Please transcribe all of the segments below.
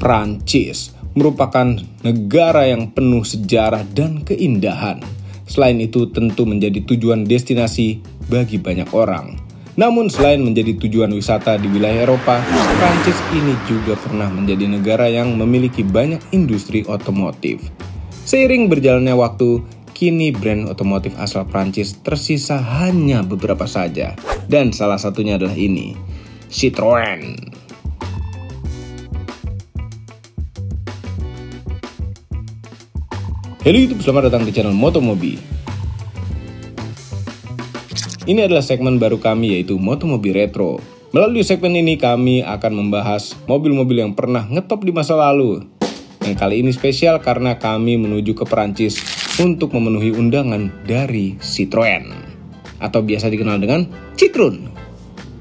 Prancis merupakan negara yang penuh sejarah dan keindahan. Selain itu tentu menjadi tujuan destinasi bagi banyak orang. Namun selain menjadi tujuan wisata di wilayah Eropa, Prancis ini juga pernah menjadi negara yang memiliki banyak industri otomotif. Seiring berjalannya waktu, kini brand otomotif asal Prancis tersisa hanya beberapa saja. Dan salah satunya adalah ini, Citroën. Halo YouTube, selamat datang di channel Motomobi. Ini adalah segmen baru kami, yaitu Motomobi Retro. Melalui segmen ini kami akan membahas mobil-mobil yang pernah ngetop di masa lalu. Dan kali ini spesial karena kami menuju ke Perancis untuk memenuhi undangan dari Citroën, atau biasa dikenal dengan Citroen.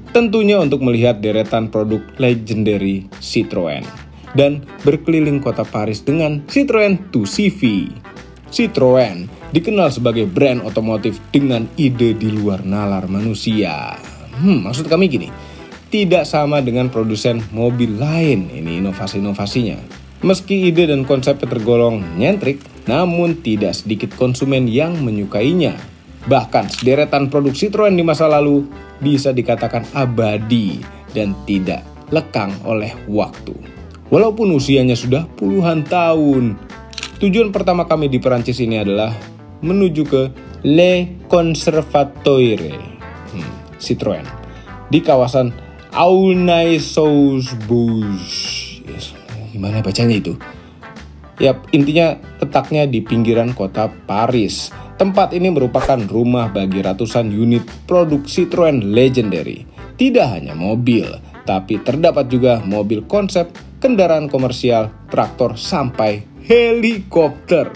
Tentunya untuk melihat deretan produk legendary Citroën dan berkeliling kota Paris dengan Citroën 2CV. Citroën dikenal sebagai brand otomotif dengan ide di luar nalar manusia. Maksud kami gini, tidak sama dengan produsen mobil lain ini inovasi-inovasinya. Meski ide dan konsepnya tergolong nyentrik, namun tidak sedikit konsumen yang menyukainya. Bahkan sederetan produk Citroën di masa lalu bisa dikatakan abadi dan tidak lekang oleh waktu. Walaupun usianya sudah puluhan tahun. Tujuan pertama kami di Perancis ini adalah menuju ke Le Conservatoire Citroën di kawasan Aulnay-sous-Bois. Gimana bacanya itu? Ya, intinya letaknya di pinggiran kota Paris. Tempat ini merupakan rumah bagi ratusan unit produk Citroën legendary. Tidak hanya mobil, tapi terdapat juga mobil konsep, kendaraan komersial, traktor, sampai helikopter.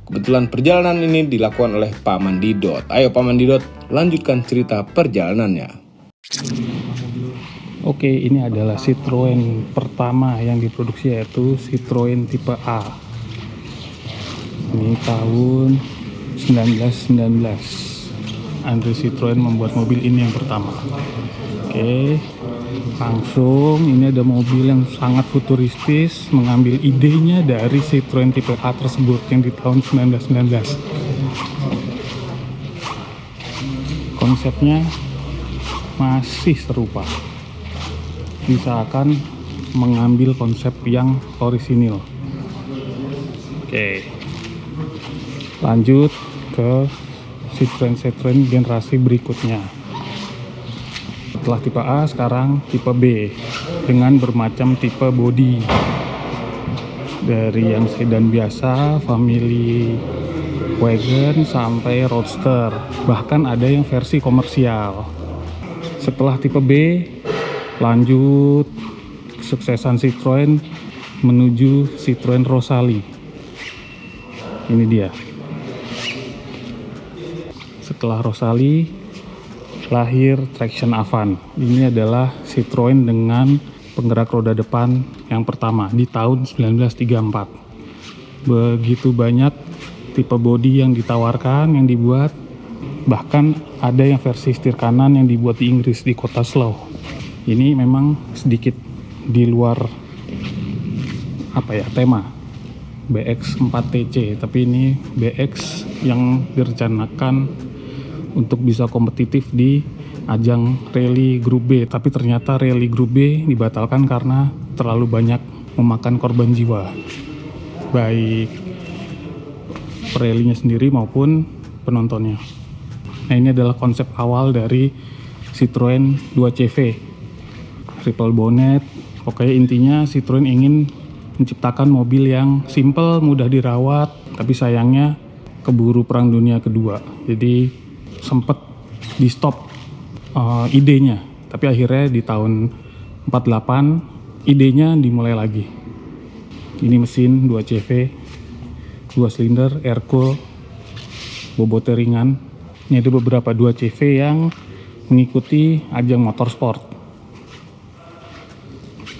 Kebetulan perjalanan ini dilakukan oleh Pak Mandidot. Ayo Pak Mandidot, lanjutkan cerita perjalanannya. Oke, ini adalah Citroën pertama yang diproduksi, yaitu Citroën tipe A. Ini tahun 1919. Andre Citroën membuat mobil ini yang pertama. Oke, langsung ini ada mobil yang sangat futuristis, mengambil idenya dari Citroën tipe A tersebut yang di tahun 1919. Konsepnya masih serupa, misalkan mengambil konsep yang orisinil. Oke, lanjut ke Citroën generasi berikutnya. Setelah tipe A, sekarang tipe B dengan bermacam tipe bodi, dari yang sedan biasa, family wagon, sampai roadster, bahkan ada yang versi komersial. Setelah tipe B, lanjut kesuksesan Citroën menuju Citroën Rosalie. Ini dia. Setelah Rosalie lahir Traction Avant. Ini adalah Citroën dengan penggerak roda depan yang pertama di tahun 1934. Begitu banyak tipe bodi yang ditawarkan, yang dibuat. Bahkan ada yang versi setir kanan yang dibuat di Inggris, di kota Slough. Ini memang sedikit di luar tema BX 4TC, tapi ini BX yang direncanakan untuk bisa kompetitif di ajang rally Group B, tapi ternyata rally Group B dibatalkan karena terlalu banyak memakan korban jiwa, baik rally-nya sendiri maupun penontonnya. Nah, ini adalah konsep awal dari Citroën 2CV, triple bonnet. Pokoknya intinya Citroën ingin menciptakan mobil yang simple, mudah dirawat, tapi sayangnya keburu Perang Dunia Kedua, jadi sempat di stop idenya, tapi akhirnya di tahun 48 idenya dimulai lagi. Ini mesin 2CV, 2 silinder, air-cool, bobotnya ringan. Ini ada beberapa 2CV yang mengikuti ajang motorsport.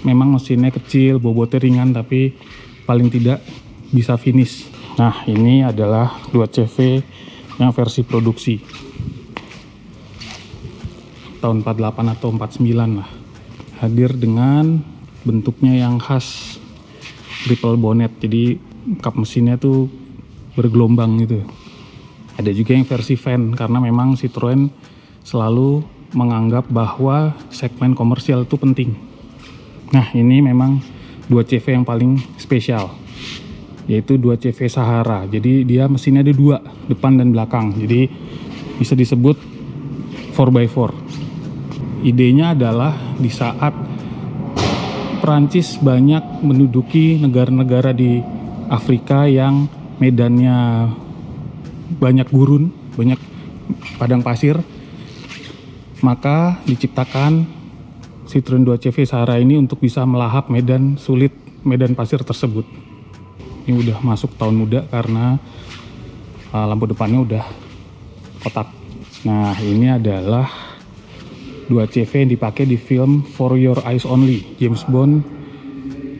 Memang mesinnya kecil, bobotnya ringan, tapi paling tidak bisa finish. Nah, ini adalah 2CV yang versi produksi tahun 48 atau 49 lah. Hadir dengan bentuknya yang khas triple bonnet, jadi kap mesinnya tuh bergelombang gitu. Ada juga yang versi van, karena memang Citroen selalu menganggap bahwa segmen komersial itu penting. Nah, ini memang 2CV yang paling spesial, yaitu 2CV Sahara. Jadi dia mesinnya ada dua, depan dan belakang, jadi bisa disebut 4x4. Idenya adalah di saat Perancis banyak menduduki negara-negara di Afrika yang medannya banyak gurun, banyak padang pasir, maka diciptakan Citroen 2CV Sahara ini untuk bisa melahap medan sulit, medan pasir tersebut. Ini udah masuk tahun muda karena lampu depannya udah kotak. Nah, ini adalah 2CV yang dipakai di film For Your Eyes Only, James Bond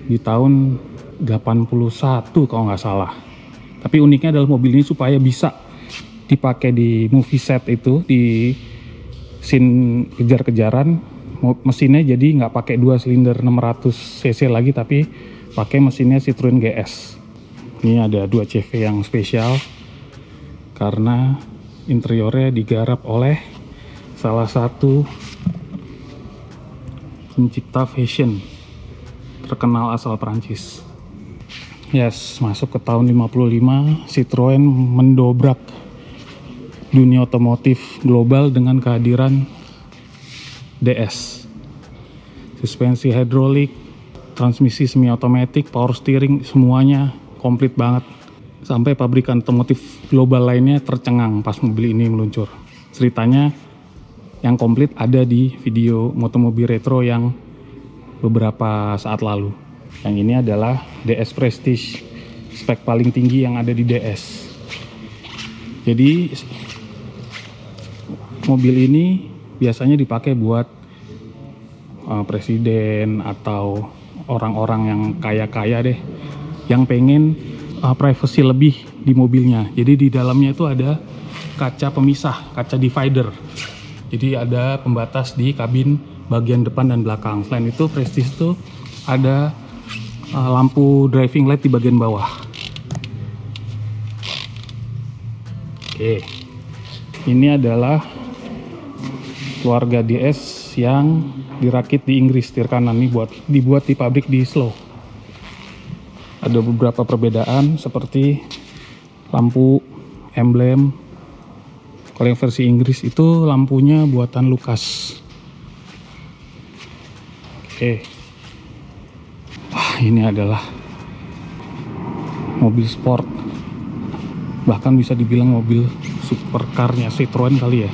di tahun 81 kalau nggak salah. Tapi uniknya adalah mobil ini supaya bisa dipakai di movie set itu, di scene kejar-kejaran, mesinnya jadi nggak pakai 2 silinder 600 cc lagi, tapi pakai mesinnya Citroen GS. Ini ada 2CV yang spesial karena interiornya digarap oleh salah satu pencipta fashion terkenal asal Prancis. Yes, masuk ke tahun 55, Citroen mendobrak dunia otomotif global dengan kehadiran DS. Suspensi hidrolik, transmisi semi otomatis, power steering, semuanya komplit banget. Sampai pabrikan otomotif global lainnya tercengang pas mobil ini meluncur. Ceritanya yang komplit ada di video Motomobil Retro yang beberapa saat lalu. Yang ini adalah DS Prestige, spek paling tinggi yang ada di DS. Jadi mobil ini biasanya dipakai buat presiden atau orang-orang yang kaya-kaya deh, yang pengen privacy lebih di mobilnya. Jadi di dalamnya itu ada kaca pemisah, kaca divider. Jadi ada pembatas di kabin bagian depan dan belakang. Selain itu Prestige itu ada lampu driving light di bagian bawah. Oke, ini adalah keluarga DS yang dirakit di Inggris, setir kanan nih dibuat di pabrik di Slough. Ada beberapa perbedaan seperti lampu emblem. Kalau yang versi Inggris itu lampunya buatan Lucas. Oke. Wah, ini adalah mobil sport, bahkan bisa dibilang mobil supercarnya Citroen kali ya,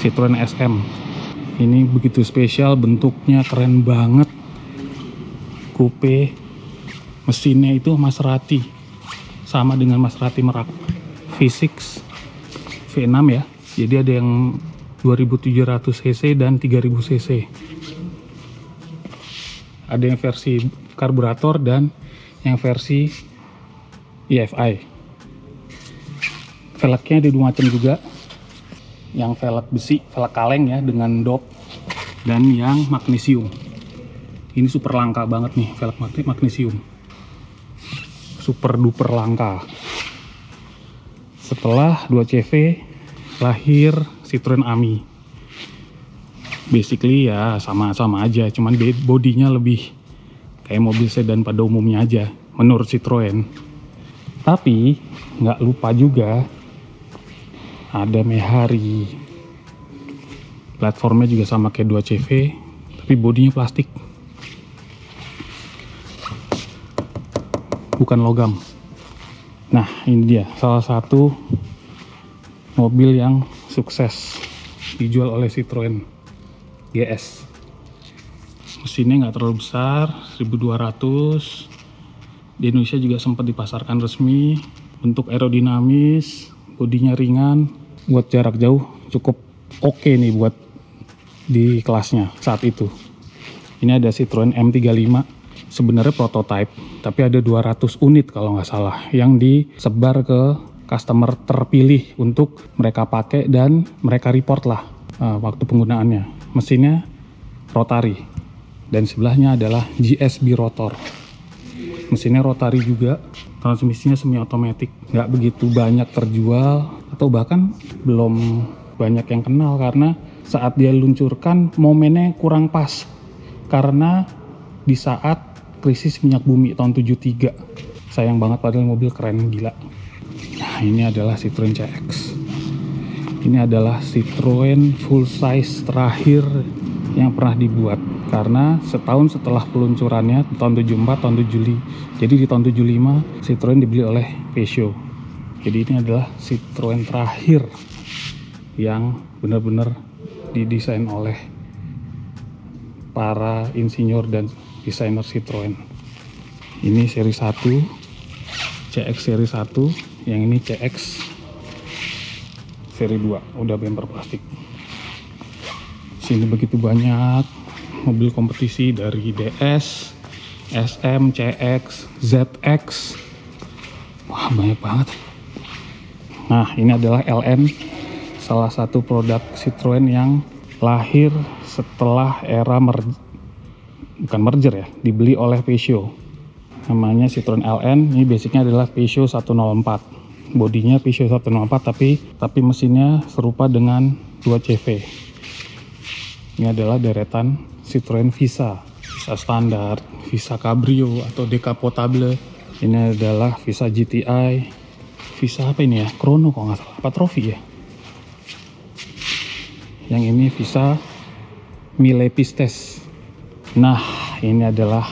Citroen SM. Ini begitu spesial, bentuknya keren banget, coupe, mesinnya itu Maserati, sama dengan Maserati Merak V6 V6 ya, jadi ada yang 2700 cc dan 3000 cc. Ada yang versi karburator dan yang versi EFI. Velgnya ada dua macam juga, yang velg besi, velg kaleng ya dengan dop, dan yang magnesium. Ini super langka banget nih velg magnesium, super duper langka. Setelah 2CV lahir Citroen Ami. Basically ya sama-sama aja, cuman bodinya lebih kayak mobil sedan pada umumnya aja menurut Citroen. Tapi nggak lupa juga ada Mehari. Platformnya juga sama kayak 2CV, tapi bodinya plastik, bukan logam. Nah, ini dia salah satu mobil yang sukses dijual oleh Citroen GS. Mesinnya nggak terlalu besar, 1200. Di Indonesia juga sempat dipasarkan resmi. Bentuk aerodinamis, bodinya ringan, buat jarak jauh cukup oke nih buat di kelasnya saat itu. Ini ada Citroen M35, sebenarnya prototype, tapi ada 200 unit kalau nggak salah yang disebar ke customer terpilih untuk mereka pakai dan mereka report lah waktu penggunaannya. Mesinnya rotary dan sebelahnya adalah GSB rotor. Mesinnya rotary juga, transmisinya semi otomatis. Nggak begitu banyak terjual atau bahkan belum banyak yang kenal karena saat dia luncurkan momennya kurang pas. Karena di saat krisis minyak bumi tahun 73. Sayang banget padahal mobil keren gila. Nah, ini adalah Citroen CX. Ini adalah Citroen full size terakhir yang pernah dibuat. Karena setahun setelah peluncurannya tahun 74, tahun 75. Jadi di tahun 75 Citroen dibeli oleh Peugeot. Jadi ini adalah Citroen terakhir yang benar-benar didesain oleh para insinyur dan desainer Citroen. Ini seri 1, CX seri 1, yang ini CX seri 2, udah bumper plastik. Sini begitu banyak mobil kompetisi dari DS, SM, CX, ZX. Wah, banyak banget. Nah, ini adalah LN, salah satu produk Citroen yang lahir setelah era bukan merger ya, dibeli oleh Peugeot. Namanya Citroen LN, ini basicnya adalah Peugeot 104. Bodinya Peugeot 104 tapi mesinnya serupa dengan 2CV. Ini adalah deretan Citroen Visa standar, Visa Cabrio atau Decapotable. Ini adalah Visa GTI, Visa apa ini ya? Chrono kok nggak salah, apa Trophy ya? Yang ini Visa Mille Pistes. Nah, ini adalah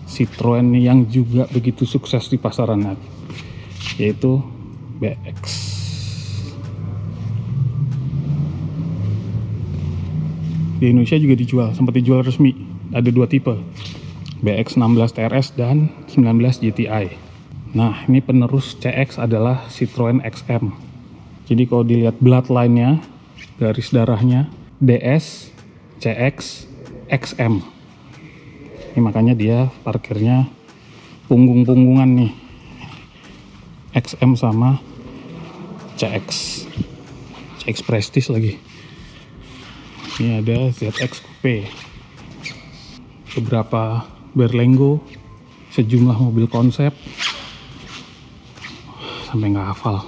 Citroen yang juga begitu sukses di pasaran, yaitu BX. Di Indonesia juga dijual, sempat dijual resmi. Ada dua tipe, BX 16 TRS dan 19 GTI. Nah, ini penerus CX adalah Citroen XM. Jadi kalau dilihat bloodline-nya, garis darahnya DS, CX, XM. Ini makanya dia parkirnya punggung-punggungan nih. XM sama CX. CX Prestige lagi. Ini ada ZX Coupe. Beberapa Berlingo, sejumlah mobil konsep. Sampai nggak hafal.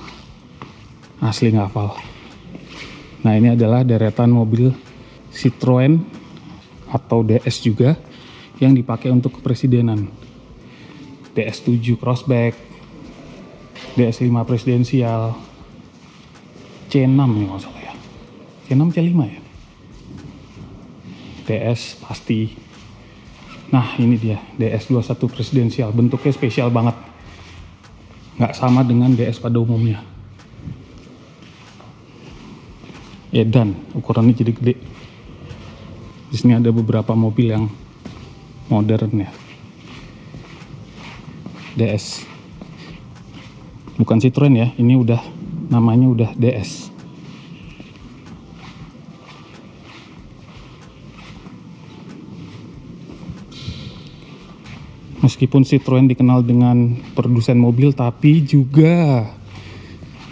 Asli nggak hafal. Nah, ini adalah deretan mobil Citroen atau DS juga yang dipakai untuk kepresidenan. DS7 Crossback, DS5 presidensial, C6 nih nggak salah ya. C6 C5 ya. DS pasti. Nah, ini dia DS21 presidensial, bentuknya spesial banget. Nggak sama dengan DS pada umumnya. Edan, ukurannya jadi gede. Di sini ada beberapa mobil yang modern ya. DS. Bukan Citroen ya, ini udah namanya udah DS. Meskipun Citroen dikenal dengan produsen mobil, tapi juga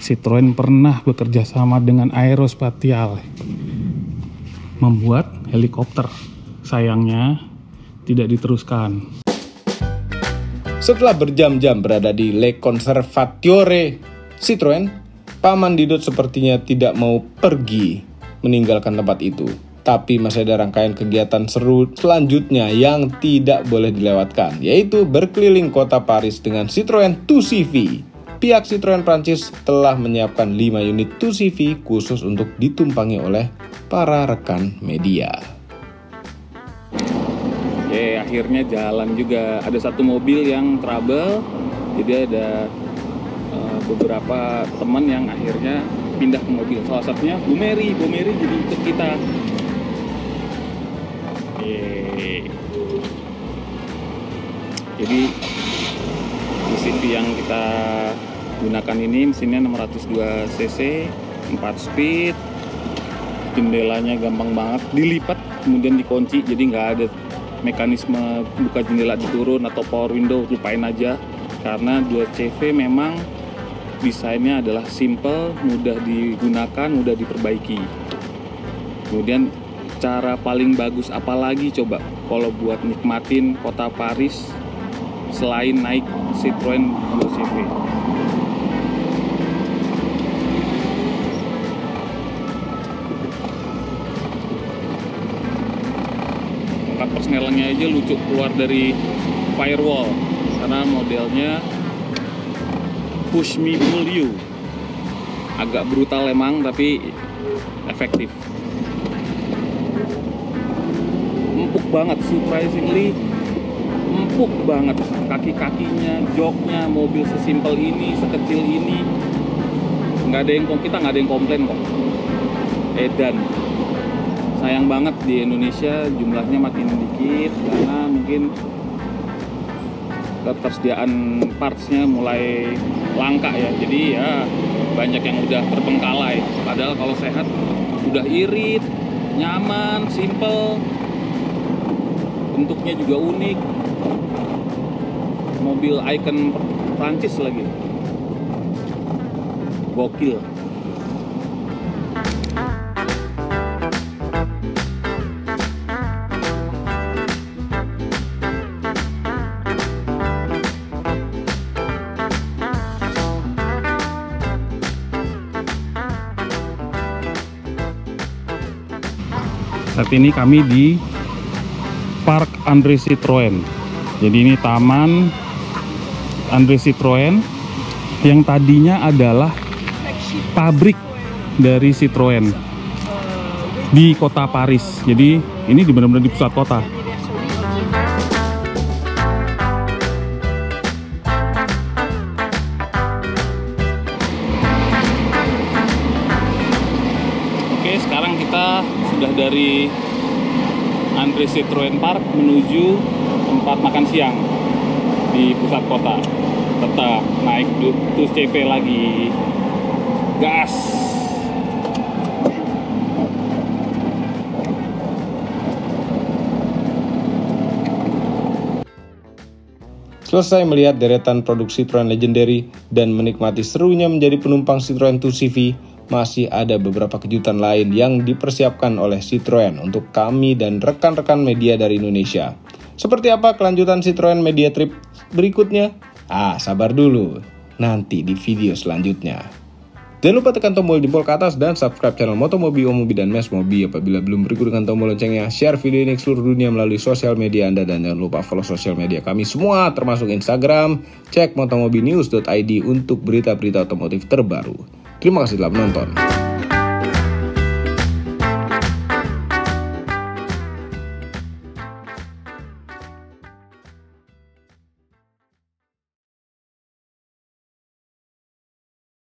Citroen pernah bekerja sama dengan Aerospatiale membuat helikopter. Sayangnya tidak diteruskan. Setelah berjam-jam berada di Le Conservatore Citroen, Paman Didot sepertinya tidak mau pergi meninggalkan tempat itu. Tapi masih ada rangkaian kegiatan seru selanjutnya yang tidak boleh dilewatkan, yaitu berkeliling kota Paris dengan Citroen 2CV. Pihak Citroen Prancis telah menyiapkan 5 unit 2CV khusus untuk ditumpangi oleh para rekan media. Akhirnya jalan juga. Ada satu mobil yang trouble, jadi ada beberapa teman yang akhirnya pindah ke mobil. Salah satunya Bu Mary jadi ikut kita. Jadi mesin yang kita gunakan ini mesinnya 602 cc, 4 speed, jendelanya gampang banget dilipat kemudian dikunci, jadi nggak ada mekanisme buka jendela diturun atau power window, lupain aja. Karena 2CV memang desainnya adalah simple, mudah digunakan, mudah diperbaiki. Kemudian cara paling bagus apalagi coba kalau buat nikmatin kota Paris selain naik Citroen 2CV. Angkat persnelangnya aja lucu, keluar dari firewall karena modelnya push me pull you. Agak brutal emang tapi efektif. Empuk banget, surprisingly empuk banget. Kaki-kakinya, joknya, mobil sesimpel ini, sekecil ini, kita nggak ada yang komplain kok. Edan. Sayang banget di Indonesia jumlahnya makin dikit karena mungkin ketersediaan partsnya mulai langka ya. Jadi ya banyak yang udah terbengkalai. Padahal kalau sehat udah irit, nyaman, simple, bentuknya juga unik. Mobil icon Prancis lagi. Gokil. Saat ini kami di Park Andre Citroen. Jadi ini taman Andre Citroen yang tadinya adalah pabrik dari Citroen di kota Paris. Jadi ini benar-benar di pusat kota. Oke, sekarang kita sudah dari Andre Citroen Park menuju tempat makan siang di pusat kota. Tetap naik 2CV lagi. Gas. Selesai melihat deretan produk Citroen Legendary dan menikmati serunya menjadi penumpang Citroen 2CV, masih ada beberapa kejutan lain yang dipersiapkan oleh Citroen untuk kami dan rekan-rekan media dari Indonesia. Seperti apa kelanjutan Citroen Media Trip berikutnya? Sabar dulu, nanti di video selanjutnya. Jangan lupa tekan tombol jempol ke atas dan subscribe channel Motomobi, Omobi, dan Mesmobi apabila belum berikut dengan tombol loncengnya. Share video ini ke seluruh dunia melalui sosial media Anda dan jangan lupa follow sosial media kami semua termasuk Instagram. Cek motomobinews.id untuk berita-berita otomotif terbaru. Terima kasih telah menonton.